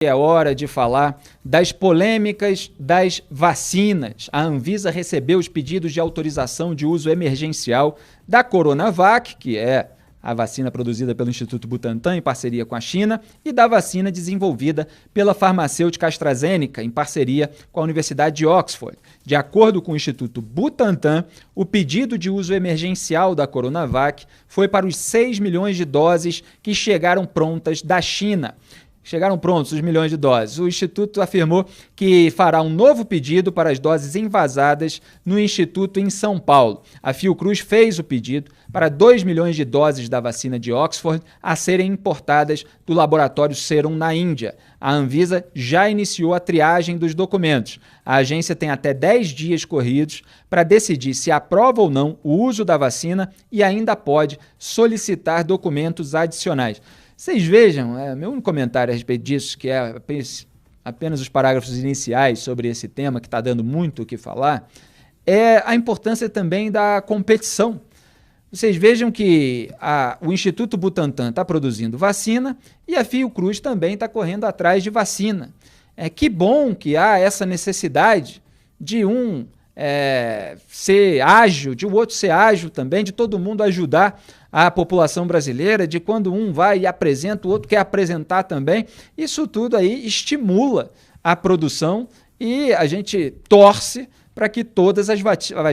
É hora de falar das polêmicas das vacinas. A Anvisa recebeu os pedidos de autorização de uso emergencial da Coronavac, que é a vacina produzida pelo Instituto Butantan em parceria com a China, e da vacina desenvolvida pela farmacêutica AstraZeneca em parceria com a Universidade de Oxford. De acordo com o Instituto Butantan, o pedido de uso emergencial da Coronavac foi para os 6 milhões de doses que chegaram prontas da China. Chegaram prontos os milhões de doses. O Instituto afirmou que fará um novo pedido para as doses envasadas no Instituto em São Paulo. A Fiocruz fez o pedido para 2 milhões de doses da vacina de Oxford a serem importadas do laboratório Serum na Índia. A Anvisa já iniciou a triagem dos documentos. A agência tem até 10 dias corridos para decidir se aprova ou não o uso da vacina e ainda pode solicitar documentos adicionais. Vocês vejam, meu único comentário a respeito disso, que é apenas os parágrafos iniciais sobre esse tema, que está dando muito o que falar, é a importância também da competição. Vocês vejam que o Instituto Butantan está produzindo vacina e a Fiocruz também está correndo atrás de vacina. Que bom que há essa necessidade de um ser ágil, de o outro ser ágil também, de todo mundo ajudar a população brasileira, de quando um vai e apresenta, o outro quer apresentar também. Isso tudo aí estimula a produção e a gente torce para que todas as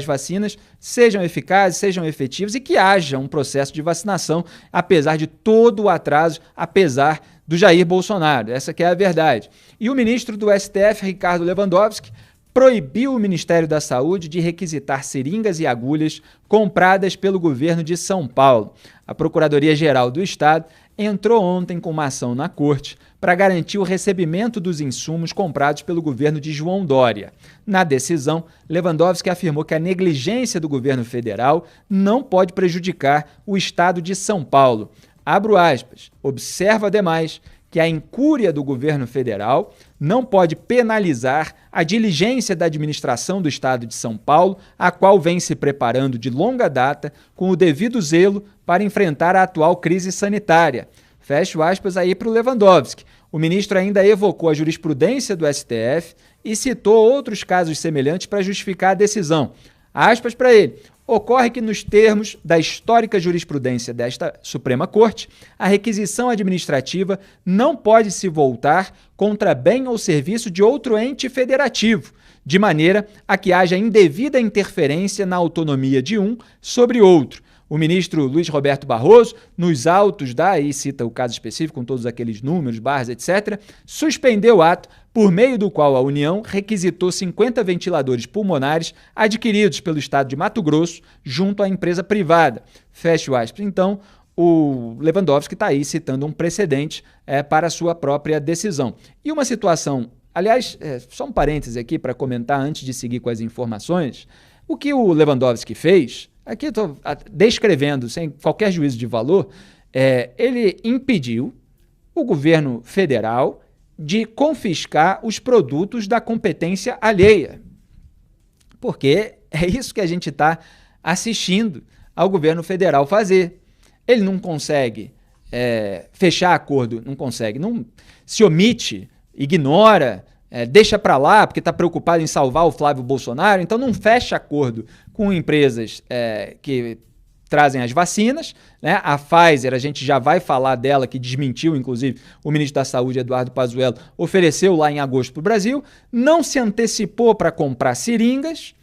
vacinas sejam eficazes, sejam efetivas e que haja um processo de vacinação, apesar de todo o atraso, apesar do Jair Bolsonaro. Essa que é a verdade. E o ministro do STF, Ricardo Lewandowski, proibiu o Ministério da Saúde de requisitar seringas e agulhas compradas pelo governo de São Paulo. A Procuradoria-Geral do Estado entrou ontem com uma ação na Corte para garantir o recebimento dos insumos comprados pelo governo de João Dória. Na decisão, Lewandowski afirmou que a negligência do governo federal não pode prejudicar o Estado de São Paulo. Abro aspas, observa ademais que a incúria do governo federal não pode penalizar a diligência da administração do Estado de São Paulo, a qual vem se preparando de longa data com o devido zelo para enfrentar a atual crise sanitária. Fecho aspas aí para o Lewandowski. O ministro ainda evocou a jurisprudência do STF e citou outros casos semelhantes para justificar a decisão. Aspas para ele. Ocorre que, nos termos da histórica jurisprudência desta Suprema Corte, a requisição administrativa não pode se voltar contra bem ou serviço de outro ente federativo, de maneira a que haja indevida interferência na autonomia de um sobre outro. O ministro Luiz Roberto Barroso, nos autos aí cita o caso específico com todos aqueles números, barras, etc., suspendeu o ato por meio do qual a União requisitou 50 ventiladores pulmonares adquiridos pelo estado de Mato Grosso junto à empresa privada. Fecho aspas. Então, o Lewandowski está aí citando um precedente para a sua própria decisão. E uma situação, aliás, só um parêntese aqui para comentar antes de seguir com as informações, o que o Lewandowski fez, aqui eu estou descrevendo sem qualquer juízo de valor, ele impediu o governo federal de confiscar os produtos da competência alheia. Porque é isso que a gente está assistindo ao governo federal fazer. Ele não consegue fechar acordo, não consegue, não se omite, ignora, deixa para lá porque está preocupado em salvar o Flávio Bolsonaro, então não fecha acordo com empresas que trazem as vacinas, né? A Pfizer, a gente já vai falar dela, que desmentiu, inclusive, o ministro da Saúde, Eduardo Pazuello, ofereceu lá em agosto para o Brasil, não se antecipou para comprar seringas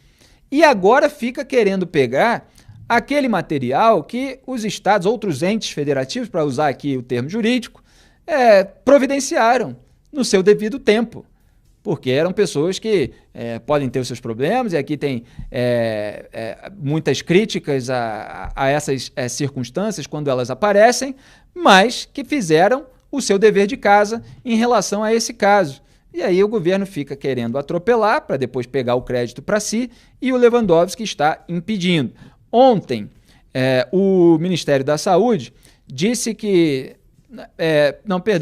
e agora fica querendo pegar aquele material que os estados, outros entes federativos, para usar aqui o termo jurídico, providenciaram no seu devido tempo. Porque eram pessoas que podem ter os seus problemas, e aqui tem muitas críticas a essas circunstâncias quando elas aparecem, mas que fizeram o seu dever de casa em relação a esse caso. E aí o governo fica querendo atropelar para depois pegar o crédito para si, e o Lewandowski está impedindo. Ontem, o Ministério da Saúde disse que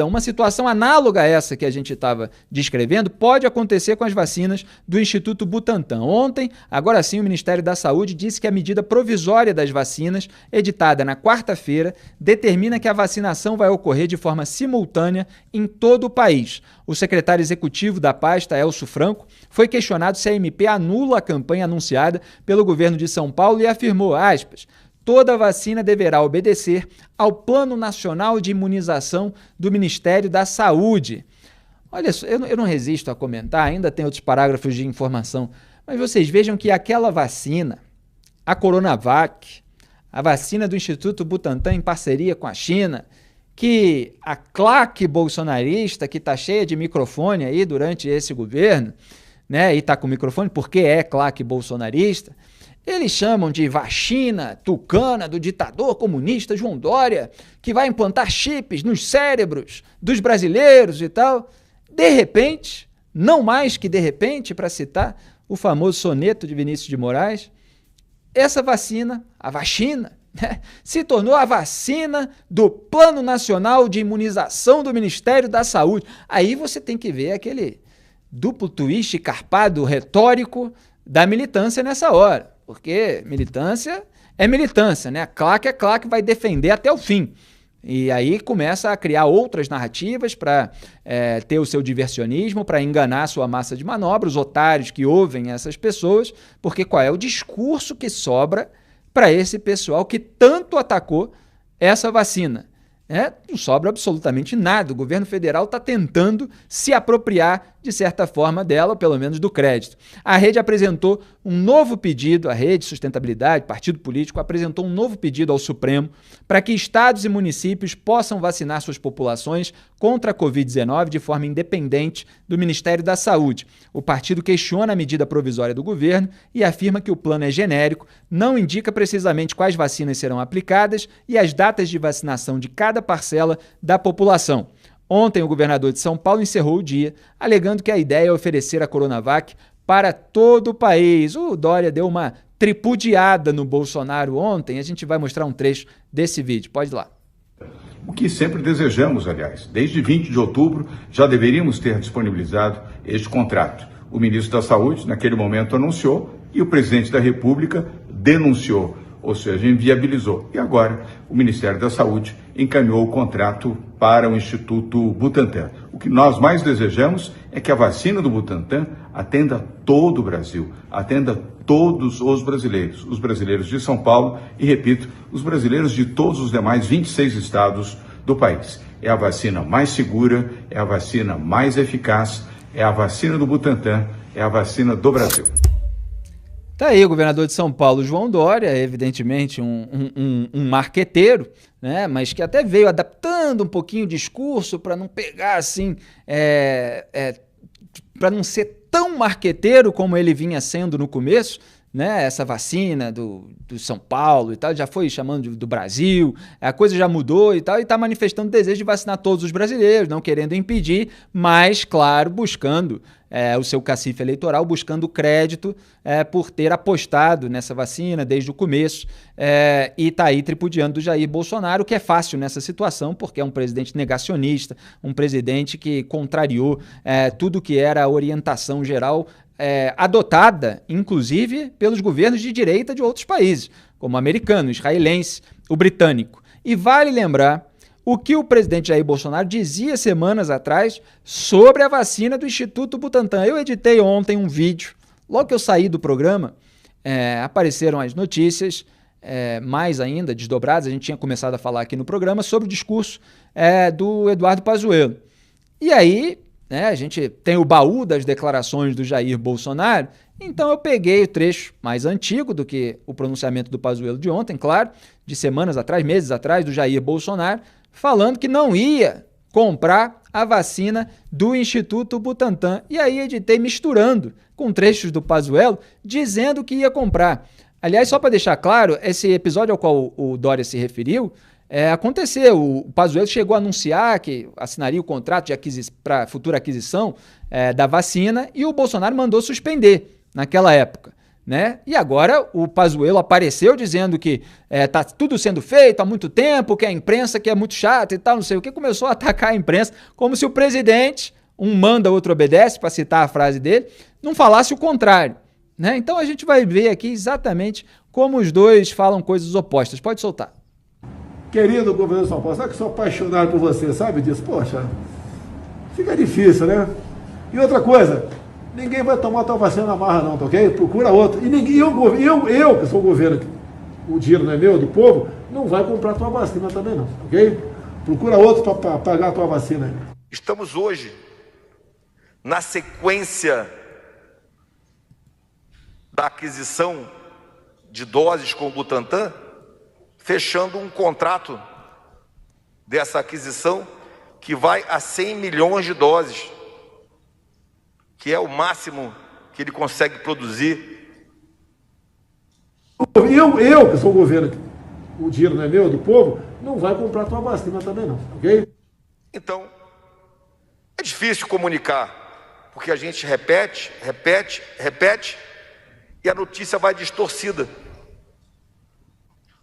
Uma situação análoga a essa que a gente estava descrevendo pode acontecer com as vacinas do Instituto Butantan. Ontem, agora sim, o Ministério da Saúde disse que a medida provisória das vacinas, editada na quarta-feira, determina que a vacinação vai ocorrer de forma simultânea em todo o país. O secretário executivo da pasta, Elcio Franco, foi questionado se a MP anula a campanha anunciada pelo governo de São Paulo e afirmou, aspas, toda vacina deverá obedecer ao Plano Nacional de Imunização do Ministério da Saúde. Olha só, eu não resisto a comentar, ainda tem outros parágrafos de informação, mas vocês vejam que aquela vacina, a Coronavac, a vacina do Instituto Butantan em parceria com a China, que a claque bolsonarista, que está cheia de microfone aí durante esse governo, né, e está com microfone porque é claque bolsonarista, eles chamam de vacina tucana do ditador comunista João Dória, que vai implantar chips nos cérebros dos brasileiros e tal. De repente, não mais que de repente, para citar o famoso soneto de Vinícius de Moraes, essa vacina, a vacina, né, se tornou a vacina do Plano Nacional de Imunização do Ministério da Saúde. Aí você tem que ver aquele duplo twist carpado retórico da militância nessa hora. Porque militância é militância, né? A claque vai defender até o fim. E aí começa a criar outras narrativas para ter o seu diversionismo, para enganar a sua massa de manobra, os otários que ouvem essas pessoas, porque qual é o discurso que sobra para esse pessoal que tanto atacou essa vacina? Não sobra absolutamente nada. O governo federal está tentando se apropriar, de certa forma, dela, pelo menos do crédito. A rede apresentou um novo pedido, a Rede Sustentabilidade, partido político, apresentou um novo pedido ao Supremo para que estados e municípios possam vacinar suas populações contra a Covid-19 de forma independente do Ministério da Saúde. O partido questiona a medida provisória do governo e afirma que o plano é genérico, não indica precisamente quais vacinas serão aplicadas e as datas de vacinação de cada parcela da população. Ontem, o governador de São Paulo encerrou o dia, alegando que a ideia é oferecer a Coronavac para todo o país. O Dória deu uma tripudiada no Bolsonaro ontem. A gente vai mostrar um trecho desse vídeo. Pode ir lá. O que sempre desejamos, aliás. Desde 20 de outubro já deveríamos ter disponibilizado este contrato. O ministro da Saúde, naquele momento, anunciou e o presidente da República denunciou, ou seja, inviabilizou. E agora o Ministério da Saúde encaminhou o contrato para o Instituto Butantan. O que nós mais desejamos é que a vacina do Butantan atenda todo o Brasil, atenda todos os brasileiros de São Paulo e, repito, os brasileiros de todos os demais 26 estados do país. É a vacina mais segura, é a vacina mais eficaz, é a vacina do Butantan, é a vacina do Brasil. Tá aí o governador de São Paulo, João Dória, evidentemente um marqueteiro, né, mas que até veio adaptando um pouquinho o discurso para não pegar assim, para não ser tão marqueteiro como ele vinha sendo no começo, né, essa vacina do São Paulo e tal, já foi chamando do Brasil, a coisa já mudou e tal, e está manifestando o desejo de vacinar todos os brasileiros, não querendo impedir, mas, claro, buscando o seu cacife eleitoral, buscando crédito por ter apostado nessa vacina desde o começo e está aí tripudiando do Jair Bolsonaro, que é fácil nessa situação, porque é um presidente negacionista, um presidente que contrariou tudo que era a orientação geral adotada, inclusive, pelos governos de direita de outros países, como o americano, o israelense, o britânico. E vale lembrar o que o presidente Jair Bolsonaro dizia semanas atrás sobre a vacina do Instituto Butantan. Eu editei ontem um vídeo, logo que eu saí do programa, apareceram as notícias, mais ainda desdobradas, a gente tinha começado a falar aqui no programa, sobre o discurso do Eduardo Pazuello. E aí, a gente tem o baú das declarações do Jair Bolsonaro, então eu peguei o trecho mais antigo do que o pronunciamento do Pazuello de ontem, claro, de semanas atrás, meses atrás, do Jair Bolsonaro, falando que não ia comprar a vacina do Instituto Butantan. E aí editei misturando com trechos do Pazuello, dizendo que ia comprar. Aliás, só para deixar claro, esse episódio ao qual o Dória se referiu, aconteceu. O Pazuello chegou a anunciar que assinaria o contrato para futura aquisição da vacina e o Bolsonaro mandou suspender naquela época. né? E agora o Pazuello apareceu dizendo que tá tudo sendo feito há muito tempo, que a imprensa que é muito chata e tal, não sei o que, começou a atacar a imprensa como se o presidente, um manda, outro obedece, para citar a frase dele, não falasse o contrário, né? Então a gente vai ver aqui exatamente como os dois falam coisas opostas. Pode soltar. Querido governador de São Paulo, sabe que sou apaixonado por você, sabe disso? Poxa, fica difícil, né? E outra coisa, ninguém vai tomar tua vacina na marra não, tá ok? Procura outro. E ninguém, eu que sou o governo, o dinheiro não é meu, do povo, não vai comprar tua vacina também não, ok? Procura outro para pagar a tua vacina. Estamos hoje na sequência da aquisição de doses com o Butantan, fechando um contrato dessa aquisição que vai a 100 milhões de doses, que é o máximo que ele consegue produzir. Eu que sou o governo, o dinheiro não é meu, do povo, não vai comprar tua vacina também não, ok? Então, é difícil comunicar, porque a gente repete, e a notícia vai distorcida.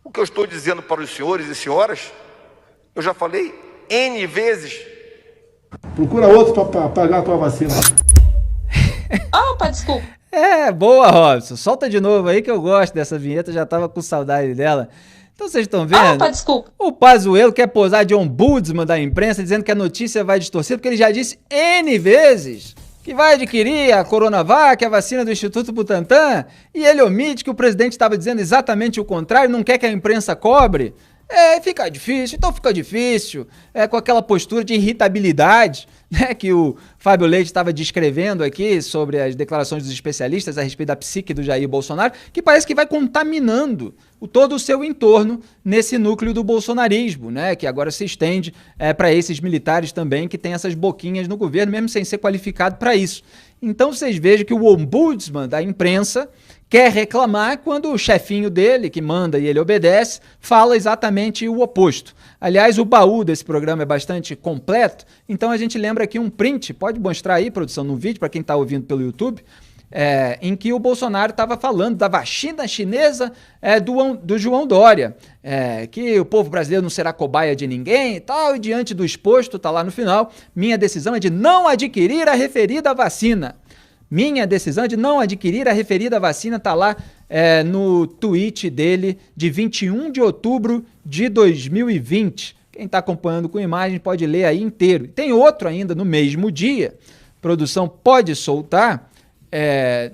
O que eu estou dizendo para os senhores e senhoras, eu já falei N vezes. Procura outro para pagar a tua vacina. Opa, desculpa. Boa, Robson. Solta de novo aí que eu gosto dessa vinheta, já tava com saudade dela. Então vocês estão vendo? Opa, desculpa. O Pazuello quer posar de ombudsman da imprensa, dizendo que a notícia vai distorcer, porque ele já disse N vezes que vai adquirir a Coronavac, a vacina do Instituto Butantan, e ele omite que o presidente estava dizendo exatamente o contrário, não quer que a imprensa cobre. Fica difícil, então fica difícil, com aquela postura de irritabilidade, né, que o Fábio Leite estava descrevendo aqui sobre as declarações dos especialistas a respeito da psique do Jair Bolsonaro, que parece que vai contaminando todo o seu entorno nesse núcleo do bolsonarismo, né, que agora se estende para esses militares também que têm essas boquinhas no governo, mesmo sem ser qualificado para isso. Então vocês vejam que o ombudsman da imprensa quer reclamar quando o chefinho dele, que manda e ele obedece, fala exatamente o oposto. Aliás, o baú desse programa é bastante completo, então a gente lembra aqui um print, pode mostrar aí, produção, no vídeo, para quem está ouvindo pelo YouTube, em que o Bolsonaro estava falando da vacina chinesa do João Dória, que o povo brasileiro não será cobaia de ninguém e tal, e diante do exposto, está lá no final, minha decisão é de não adquirir a referida vacina. Minha decisão de não adquirir a referida vacina está lá no tweet dele de 21 de outubro de 2020. Quem está acompanhando com imagem pode ler aí inteiro. Tem outro ainda no mesmo dia, produção pode soltar,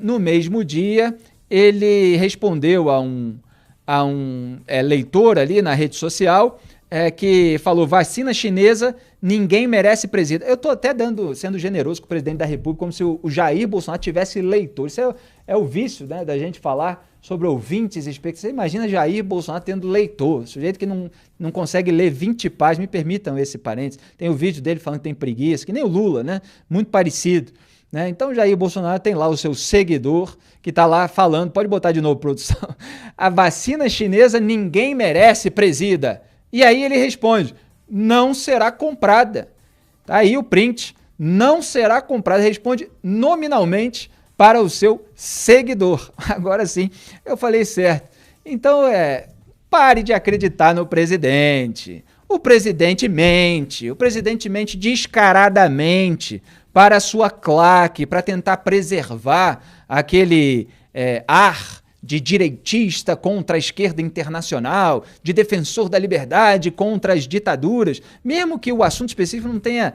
no mesmo dia ele respondeu a um leitor ali na rede social que falou: vacina chinesa, ninguém merece presídio. Eu estou até sendo generoso com o presidente da República, como se o Jair Bolsonaro tivesse leitor. Isso é o vício, né, da gente falar sobre ouvintes. Você imagina Jair Bolsonaro tendo leitor, sujeito que não consegue ler 20 páginas, me permitam esse parênteses. Tem o vídeo dele falando que tem preguiça, que nem o Lula, né? Muito parecido. Né? Então Jair Bolsonaro tem lá o seu seguidor que está lá falando, pode botar de novo, produção, a vacina chinesa ninguém merece, presida. E aí ele responde, não será comprada. Tá aí o print, não será comprada, responde nominalmente para o seu seguidor. Agora sim, eu falei certo. Então pare de acreditar no presidente. O presidente mente descaradamente para a sua claque, para tentar preservar aquele ar de direitista contra a esquerda internacional, de defensor da liberdade contra as ditaduras, mesmo que o assunto específico não tenha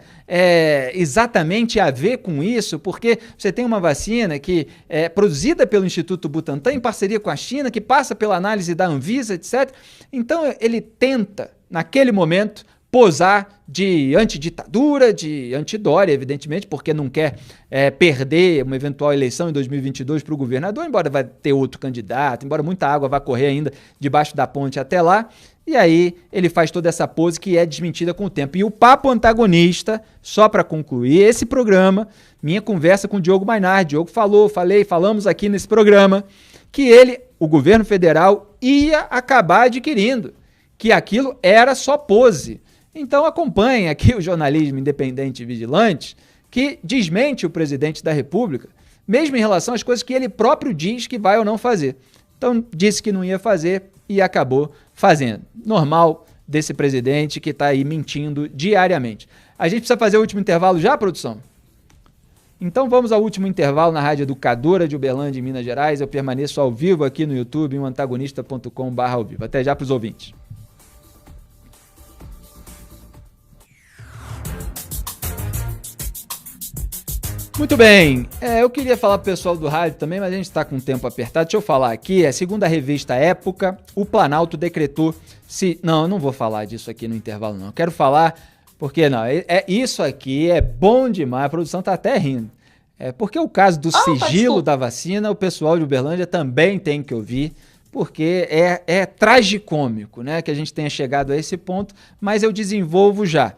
exatamente a ver com isso, porque você tem uma vacina que é produzida pelo Instituto Butantan em parceria com a China, que passa pela análise da Anvisa, etc. Então ele tenta, naquele momento, posar de antiditadura, de antidória, evidentemente, porque não quer perder uma eventual eleição em 2022 para o governador, embora vai ter outro candidato, embora muita água vá correr ainda debaixo da ponte até lá, e aí ele faz toda essa pose que é desmentida com o tempo. E o papo antagonista, só para concluir esse programa, minha conversa com o Diogo Mainardi. Diogo falamos aqui nesse programa, que o governo federal, ia acabar adquirindo, que aquilo era só pose. Então acompanhe aqui o jornalismo independente e vigilante, que desmente o presidente da República, mesmo em relação às coisas que ele próprio diz que vai ou não fazer. Então, disse que não ia fazer e acabou fazendo. Normal desse presidente que está aí mentindo diariamente. A gente precisa fazer o último intervalo já, produção? Então vamos ao último intervalo na Rádio Educadora de Uberlândia, em Minas Gerais. Eu permaneço ao vivo aqui no YouTube, em antagonista.com/ao vivo. Até já para os ouvintes. Muito bem, eu queria falar pro pessoal do rádio também, mas a gente está com o tempo apertado. Deixa eu falar aqui, segundo a revista Época, o Planalto decretou Não, eu não vou falar disso aqui no intervalo, não. Eu quero falar, porque não, isso aqui é bom demais, a produção tá até rindo. Porque o caso do sigilo da vacina, o pessoal de Uberlândia também tem que ouvir, porque é tragicômico, né, que a gente tenha chegado a esse ponto, mas eu desenvolvo já.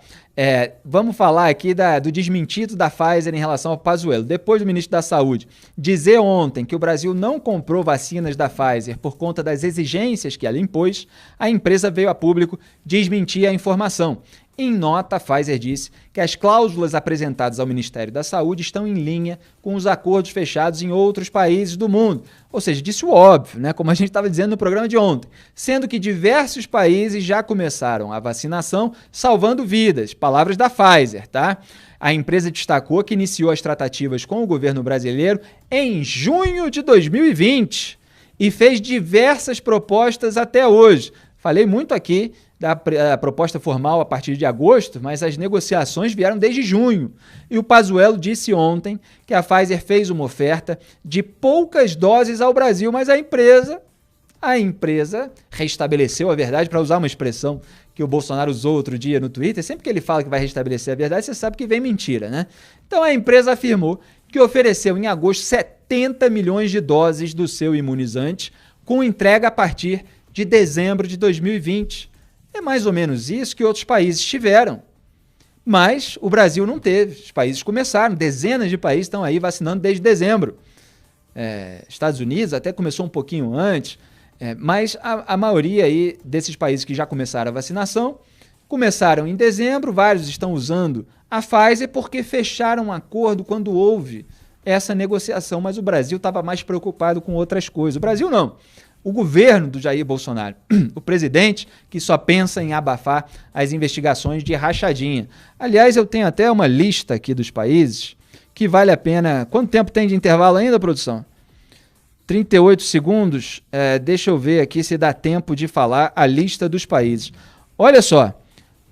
Vamos falar aqui do desmentido da Pfizer em relação ao Pazuello. Depois do ministro da Saúde dizer ontem que o Brasil não comprou vacinas da Pfizer por conta das exigências que ela impôs, a empresa veio a público desmentir a informação. Em nota, a Pfizer disse que as cláusulas apresentadas ao Ministério da Saúde estão em linha com os acordos fechados em outros países do mundo. Ou seja, disse o óbvio, né? Como a gente estava dizendo no programa de ontem, sendo que diversos países já começaram a vacinação, salvando vidas. Palavras da Pfizer, tá? A empresa destacou que iniciou as tratativas com o governo brasileiro em junho de 2020 e fez diversas propostas até hoje. Falei muito aqui da proposta formal a partir de agosto, mas as negociações vieram desde junho. E o Pazuello disse ontem que a Pfizer fez uma oferta de poucas doses ao Brasil, mas a empresa restabeleceu a verdade, para usar uma expressão que o Bolsonaro usou outro dia no Twitter. Sempre que ele fala que vai restabelecer a verdade, você sabe que vem mentira, né? Então a empresa afirmou que ofereceu em agosto 70 milhões de doses do seu imunizante, com entrega a partir de dezembro de 2020. É mais ou menos isso que outros países tiveram, mas o Brasil não teve. Os países começaram, dezenas de países estão aí vacinando desde dezembro. Estados Unidos até começou um pouquinho antes, mas a maioria aí desses países que já começaram a vacinação, começaram em dezembro, vários estão usando a Pfizer porque fecharam um acordo quando houve essa negociação, mas o Brasil estava mais preocupado com outras coisas. O Brasil não. O governo do Jair Bolsonaro, o presidente que só pensa em abafar as investigações de rachadinha. Aliás, eu tenho até uma lista aqui dos países que vale a pena... Quanto tempo tem de intervalo ainda, produção? 38 segundos. Deixa eu ver aqui se dá tempo de falar a lista dos países. Olha só,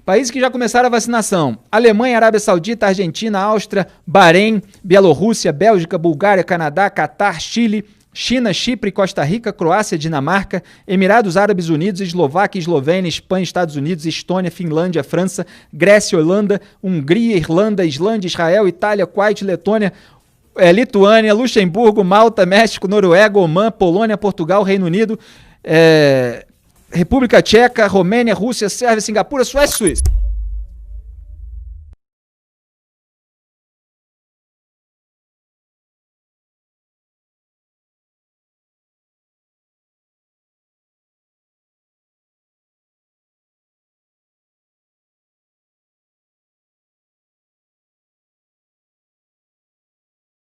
países que já começaram a vacinação: Alemanha, Arábia Saudita, Argentina, Áustria, Bahrein, Bielorrússia, Bélgica, Bulgária, Canadá, Catar, Chile, China, Chipre, Costa Rica, Croácia, Dinamarca, Emirados Árabes Unidos, Eslováquia, Eslovênia, Espanha, Estados Unidos, Estônia, Finlândia, França, Grécia, Holanda, Hungria, Irlanda, Islândia, Israel, Itália, Kuwait, Letônia, Lituânia, Luxemburgo, Malta, México, Noruega, Omã, Polônia, Portugal, Reino Unido, República Tcheca, Romênia, Rússia, Sérvia, Singapura, Suécia e Suíça.